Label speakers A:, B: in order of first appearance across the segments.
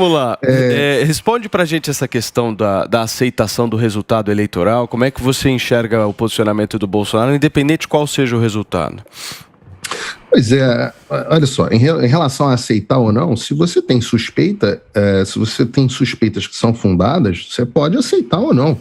A: Vamos lá. Responde pra gente essa questão da aceitação do resultado eleitoral. Como é que você enxerga o posicionamento do Bolsonaro, independente de qual seja o resultado?
B: Pois é, olha só, em relação a aceitar ou não, se você tem suspeita, se você tem suspeitas que são fundadas, você pode aceitar ou não.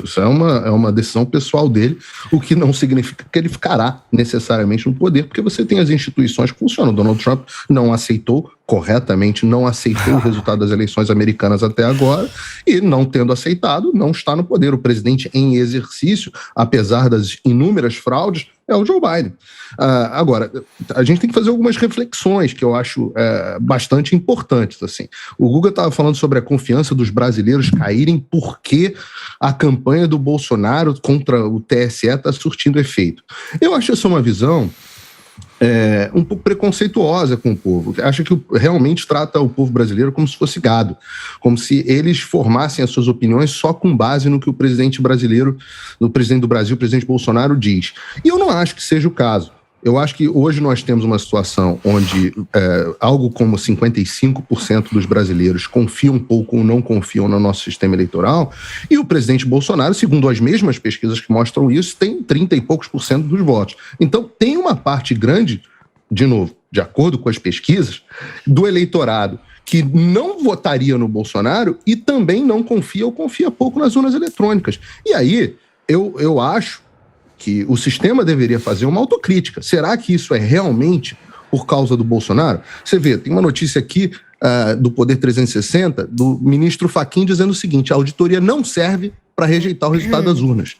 B: Isso é uma decisão pessoal dele, o que não significa que ele ficará necessariamente no poder, porque você tem as instituições que funcionam. Donald Trump não aceitou corretamente, não aceitou o resultado das eleições americanas até agora, e não tendo aceitado, não está no poder. O presidente em exercício, apesar das inúmeras fraudes, é o Joe Biden. Agora, a gente tem que fazer algumas reflexões que eu acho bastante importantes. Assim. O Guga estava falando sobre a confiança dos brasileiros caírem porque a campanha do Bolsonaro contra o TSE está surtindo efeito. Eu acho essa uma visão um pouco preconceituosa com o povo. Acha que realmente trata o povo brasileiro como se fosse gado, como se eles formassem as suas opiniões só com base no que o presidente brasileiro, o presidente do Brasil, o presidente Bolsonaro diz. E eu não acho que seja o caso. Eu acho que hoje nós temos uma situação onde algo como 55% dos brasileiros confiam um pouco ou não confiam no nosso sistema eleitoral, e o presidente Bolsonaro, segundo as mesmas pesquisas que mostram isso, tem 30 e poucos por cento dos votos. Então tem uma parte grande, de novo, de acordo com as pesquisas, do eleitorado que não votaria no Bolsonaro e também não confia ou confia pouco nas urnas eletrônicas. E aí, eu acho que o sistema deveria fazer uma autocrítica. Será que isso é realmente por causa do Bolsonaro? Você vê, tem uma notícia aqui do Poder 360, do ministro Fachin dizendo o seguinte: a auditoria não serve para rejeitar o resultado das urnas.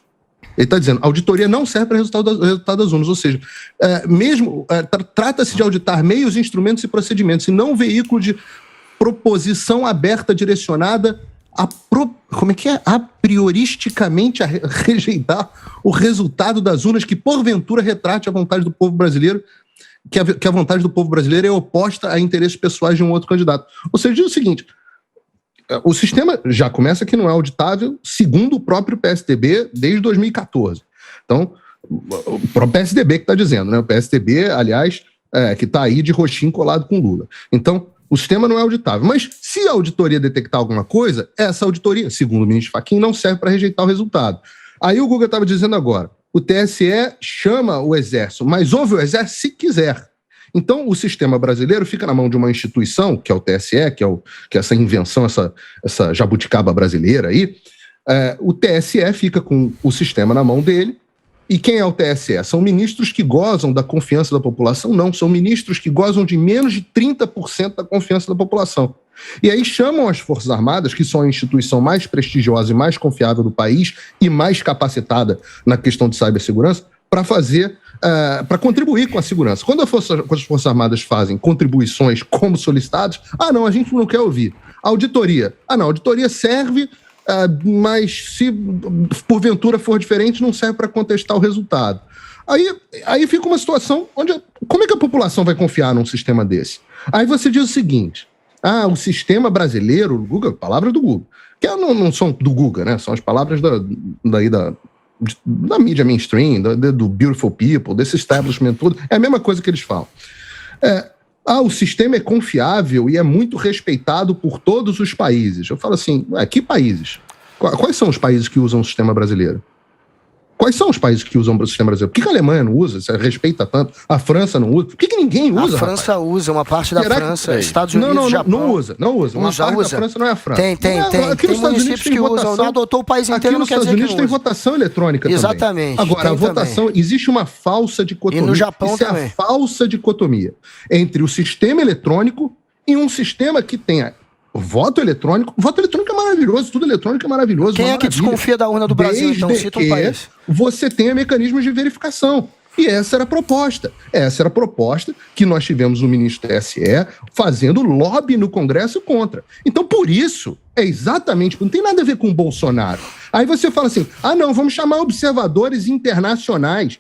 B: Ele está dizendo, a auditoria não serve para o resultado das urnas, ou seja, trata-se de auditar meios, instrumentos e procedimentos, e não um veículo de proposição aberta, direcionada a prioristicamente a rejeitar o resultado das urnas que, porventura, retrate a vontade do povo brasileiro, que a vontade do povo brasileiro é oposta a interesses pessoais de um outro candidato. Ou seja, diz o seguinte: o sistema já começa que não é auditável, segundo o próprio PSDB, desde 2014. Então, o próprio PSDB que está dizendo, né? O PSDB, aliás, que está aí de roxinho colado com Lula. Então, o sistema não é auditável. Mas se a auditoria detectar alguma coisa, essa auditoria, segundo o ministro Fachin, não serve para rejeitar o resultado. Aí o Guga estava dizendo agora, o TSE chama o Exército, mas ouve o Exército se quiser. Então, o sistema brasileiro fica na mão de uma instituição, que é o TSE, que é essa invenção, essa jabuticaba brasileira aí. O TSE fica com o sistema na mão dele. E quem é o TSE? São ministros que gozam da confiança da população? Não, são ministros que gozam de menos de 30% da confiança da população. E aí chamam as Forças Armadas, que são a instituição mais prestigiosa e mais confiável do país e mais capacitada na questão de cibersegurança, para contribuir com a segurança. Quando as Forças Armadas fazem contribuições como solicitadas, não, a gente não quer ouvir. Auditoria. Não, a auditoria serve, mas se porventura for diferente, não serve para contestar o resultado. Aí fica uma situação onde... Como é que a população vai confiar num sistema desse? Aí você diz o seguinte: o sistema brasileiro, Guga, palavras do Guga, que não são do Guga, né? São as palavras da mídia mainstream, do Beautiful People, desse establishment todo. É a mesma coisa que eles falam. O sistema é confiável e é muito respeitado por todos os países. Eu falo assim, que países? Quais são os países que usam o sistema brasileiro? Quais são os países que usam o sistema brasileiro? Por que a Alemanha não usa? Você respeita tanto? A França não usa? Por que ninguém usa,
C: A França usa, uma parte da França, Estados Unidos, Japão.
B: Não usa. Uma parte da França não é a França.
C: Tem municípios que usam. Não adotou o país inteiro, não quer dizer que
B: Aqui nos Estados Unidos tem votação eletrônica também.
C: Exatamente.
B: Agora, a votação, existe uma falsa dicotomia.
C: E no Japão
B: também. É a falsa dicotomia entre o sistema eletrônico e um sistema que tenha voto eletrônico. Voto eletrônico é maravilhoso, tudo eletrônico é maravilhoso.
C: Quem é que desconfia da urna do Brasil, então? Cita um país.
B: Você tenha mecanismos de verificação. E essa era a proposta. Essa era a proposta que nós tivemos o ministro TSE fazendo lobby no Congresso contra. Então, por isso, exatamente, não tem nada a ver com o Bolsonaro. Aí você fala assim, não, vamos chamar observadores internacionais.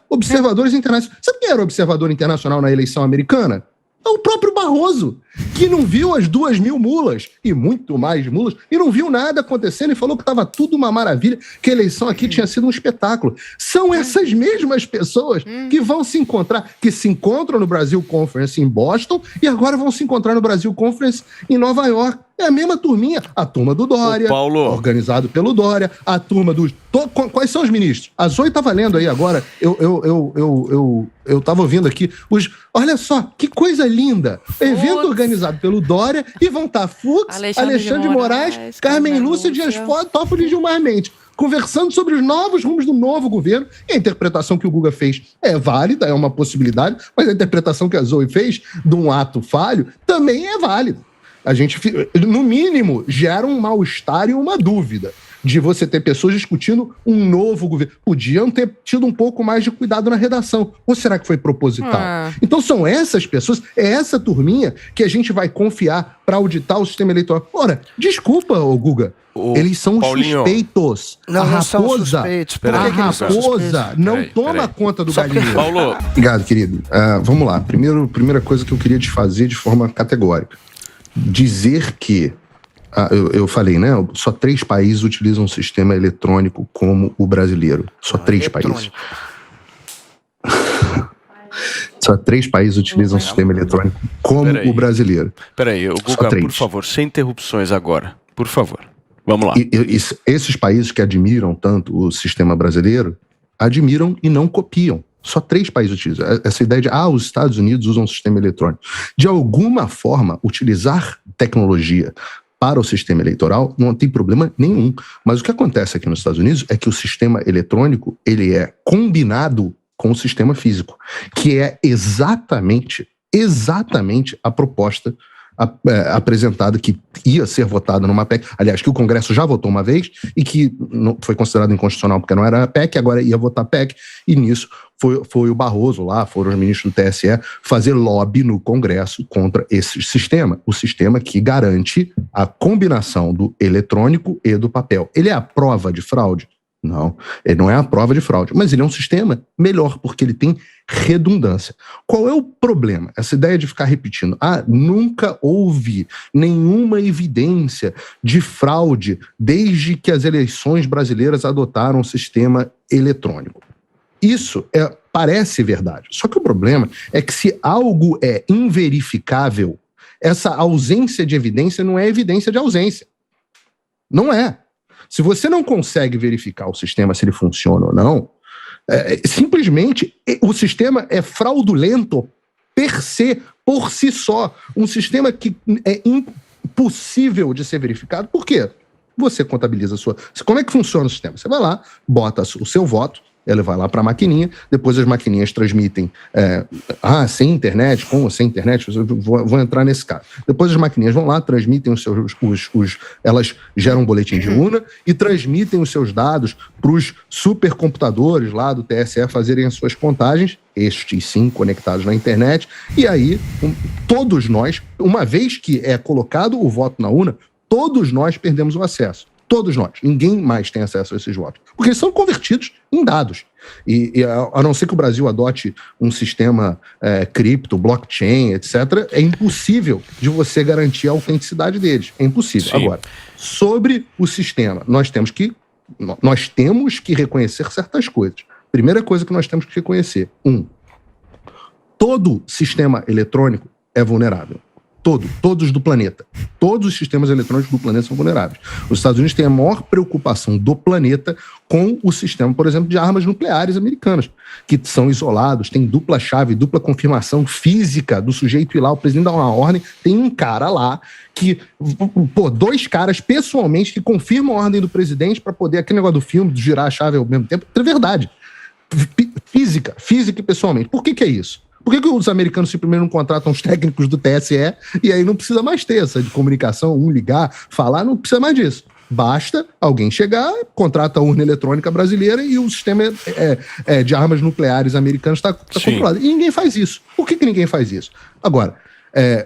B: Observadores internacionais. Sabe quem era o observador internacional na eleição americana? É o próprio Barroso, que não viu as 2.000 mulas, e muito mais mulas, e não viu nada acontecendo e falou que estava tudo uma maravilha, que a eleição aqui tinha sido um espetáculo. São essas mesmas pessoas que vão se encontrar, que se encontram no Brasil Conference em Boston e agora vão se encontrar no Brasil Conference em Nova York. É a mesma turminha. A turma do Dória, organizado pelo Dória, a turma dos... Quais são os ministros? A Zoe estava lendo aí agora, eu estava ouvindo aqui. Olha só, que coisa linda. Evento organizado pelo Dória e vão estar Fux, Alexandre de Moraes, Carmen Lúcia, Dias Toffoli e Gilmar Mendes, conversando sobre os novos rumos do novo governo. E a interpretação que o Guga fez é válida, é uma possibilidade, mas a interpretação que a Zoe fez de um ato falho também é válida. A gente, no mínimo, gera um mal-estar e uma dúvida de você ter pessoas discutindo um novo governo. Podiam ter tido um pouco mais de cuidado na redação. Ou será que foi proposital? Então são essas pessoas, é essa turminha que a gente vai confiar para auditar o sistema eleitoral. Ora, desculpa, Guga, eles são suspeitos.
C: Não,
B: a raposa,
C: suspeitos.
B: A raposa não toma conta do galinheiro.
A: Paulo.
B: Obrigado, querido. Vamos lá. Primeira coisa que eu queria desfazer de forma categórica. Dizer que, eu falei, né? Só 3 países utilizam um sistema eletrônico como o brasileiro. Só 3 países. Só 3 países utilizam um sistema eletrônico como o brasileiro.
A: Peraí, Guga, por favor, sem interrupções agora. Por favor. Vamos lá.
B: Esses países que admiram tanto o sistema brasileiro, admiram e não copiam. Só 3 países utilizam. Essa ideia de, os Estados Unidos usam um sistema eletrônico. De alguma forma, utilizar tecnologia para o sistema eleitoral não tem problema nenhum. Mas o que acontece aqui nos Estados Unidos é que o sistema eletrônico, ele é combinado com o sistema físico, que é exatamente a proposta apresentada, que ia ser votada numa PEC, aliás, que o Congresso já votou uma vez e que não foi considerado inconstitucional porque não era PEC, agora ia votar PEC, e nisso foi o Barroso lá, foram os ministros do TSE fazer lobby no Congresso contra esse sistema, o sistema que garante a combinação do eletrônico e do papel. Ele é a prova de fraude? Não, ele não é a prova de fraude, mas ele é um sistema melhor, porque ele tem redundância. Qual é o problema? Essa ideia de ficar repetindo, nunca houve nenhuma evidência de fraude desde que as eleições brasileiras adotaram o sistema eletrônico. Isso parece verdade, só que o problema é que se algo é inverificável, essa ausência de evidência não é evidência de ausência. Não é. Se você não consegue verificar o sistema, se ele funciona ou não, simplesmente o sistema é fraudulento per se, por si só. Um sistema que é impossível de ser verificado. Por quê? Você contabiliza a sua... Como é que funciona o sistema? Você vai lá, bota o seu voto, ele vai lá para a maquininha, depois as maquininhas transmitem, sem internet, com ou sem internet, vou entrar nesse caso. Depois as maquininhas vão lá, transmitem elas geram um boletim de urna e transmitem os seus dados para os supercomputadores lá do TSE fazerem as suas contagens, estes sim conectados na internet, e aí todos nós, uma vez que é colocado o voto na urna, todos nós perdemos o acesso. Todos nós. Ninguém mais tem acesso a esses votos. Porque eles são convertidos em dados. E a não ser que o Brasil adote um sistema cripto, blockchain, etc., é impossível de você garantir a autenticidade deles. É impossível. Sim. Agora, sobre o sistema, nós temos que reconhecer certas coisas. Primeira coisa que nós temos que reconhecer. Todo sistema eletrônico é vulnerável. Todos do planeta. Todos os sistemas eletrônicos do planeta são vulneráveis. Os Estados Unidos têm a maior preocupação do planeta com o sistema, por exemplo, de armas nucleares americanas, que são isolados, tem dupla chave, dupla confirmação física do sujeito ir lá, o presidente dá uma ordem, tem um cara lá que, 2 caras pessoalmente que confirmam a ordem do presidente para poder, aquele negócio do filme, de girar a chave ao mesmo tempo, é verdade. Física e pessoalmente. Por que é isso? Por que os americanos simplesmente não contratam os técnicos do TSE e aí não precisa mais ter essa de comunicação, ligar, falar, não precisa mais disso. Basta alguém chegar, contrata a urna eletrônica brasileira e o sistema de armas nucleares americanos está controlado. E ninguém faz isso. Por que ninguém faz isso? Agora,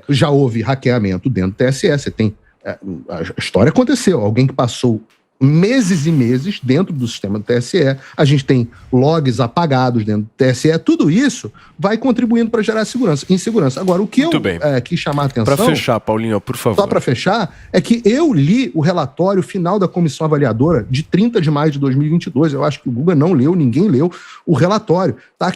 B: já houve hackeamento dentro do TSE, você tem... a história aconteceu. Alguém que passou meses e meses dentro do sistema do TSE, a gente tem logs apagados dentro do TSE, tudo isso vai contribuindo para gerar insegurança. Agora, o que eu quis chamar a atenção...
A: Para fechar, Paulinho, por favor.
B: Só para fechar, é que eu li o relatório final da comissão avaliadora de 30 de maio de 2022, eu acho que o Guga não leu, ninguém leu o relatório, tá?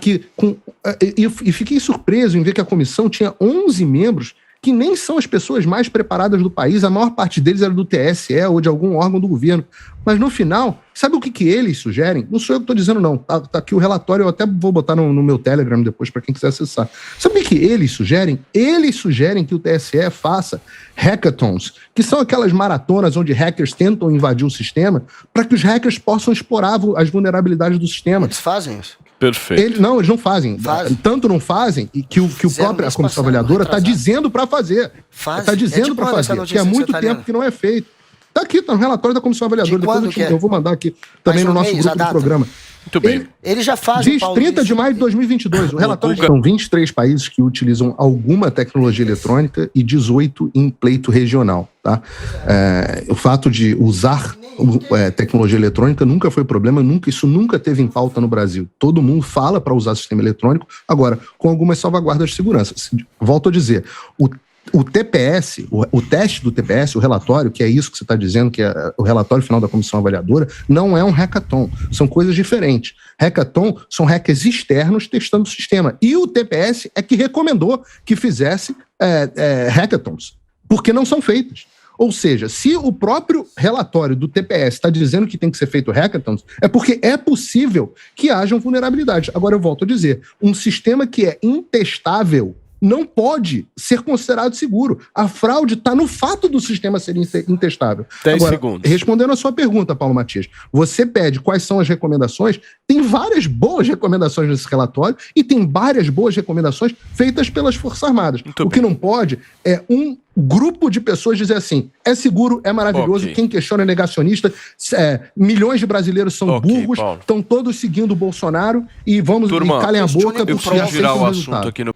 B: E fiquei surpreso em ver que a comissão tinha 11 membros que nem são as pessoas mais preparadas do país, a maior parte deles era do TSE ou de algum órgão do governo. Mas no final, sabe o que eles sugerem? Não sou eu que estou dizendo, não. Tá aqui o relatório, eu até vou botar no meu Telegram depois para quem quiser acessar. Sabe o que eles sugerem? Eles sugerem que o TSE faça hackathons, que são aquelas maratonas onde hackers tentam invadir o sistema para que os hackers possam explorar as vulnerabilidades do sistema.
C: Eles fazem isso.
A: Perfeito.
B: Eles não fazem. Tanto não fazem que a comissão avaliadora está dizendo para fazer. Está dizendo para fazer, que há muito tempo que não é feito. Está aqui, está no relatório da comissão avaliadora. Depois eu vou mandar aqui também no nosso grupo do programa.
A: Muito bem.
C: Ele já faz. Diz
B: 30 de maio de 2022. O relatório são 23 países que utilizam alguma tecnologia eletrônica e 18 em pleito regional. Tá? O fato de usar tecnologia eletrônica nunca foi problema, isso nunca teve em pauta no Brasil. Todo mundo fala para usar sistema eletrônico, agora, com algumas salvaguardas de segurança. Volto a dizer, o TPS, o teste do TPS, o relatório, que é isso que você está dizendo, que é o relatório final da comissão avaliadora, não é um hackathon. São coisas diferentes. Hackathon são hackers externos testando o sistema. E o TPS é que recomendou que fizesse hackathons, porque não são feitas. Ou seja, se o próprio relatório do TPS está dizendo que tem que ser feito hackathons, é porque é possível que hajam vulnerabilidades. Agora, eu volto a dizer, um sistema que é intestável não pode ser considerado seguro. A fraude está no fato do sistema ser intestável.
A: 10 segundos.
B: Respondendo a sua pergunta, Paulo Matias, você pede quais são as recomendações, tem várias boas recomendações nesse relatório e tem várias boas recomendações feitas pelas Forças Armadas. O que não pode é um grupo de pessoas dizer assim, é seguro, é maravilhoso, quem questiona é negacionista, milhões de brasileiros são burros, estão todos seguindo o Bolsonaro e calem a boca
A: eu
B: porque
A: aceitam virar o assunto aqui no...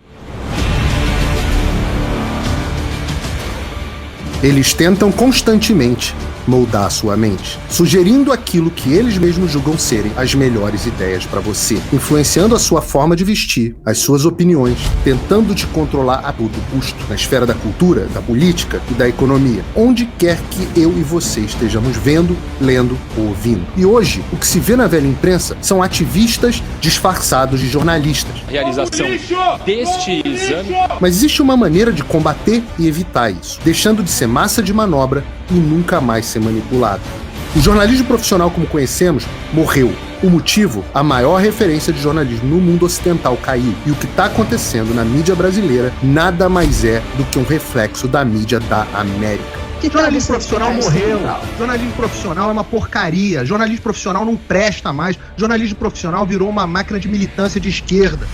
D: Eles tentam constantemente moldar a sua mente, sugerindo aquilo que eles mesmos julgam serem as melhores ideias para você, influenciando a sua forma de vestir, as suas opiniões, tentando te controlar a todo custo, na esfera da cultura, da política e da economia, onde quer que eu e você estejamos vendo, lendo ou ouvindo. E hoje, o que se vê na velha imprensa são ativistas disfarçados de jornalistas.
E: Realização deste exame.
D: Mas existe uma maneira de combater e evitar isso, deixando de ser massa de manobra e nunca mais ser manipulado. O jornalismo profissional como conhecemos morreu. O motivo? A maior referência de jornalismo no mundo ocidental caiu. E o que está acontecendo na mídia brasileira nada mais é do que um reflexo da mídia da América.
F: Jornalismo profissional morreu. Jornalismo profissional é uma porcaria. Jornalismo profissional não presta mais. Jornalismo profissional virou uma máquina de militância de esquerda.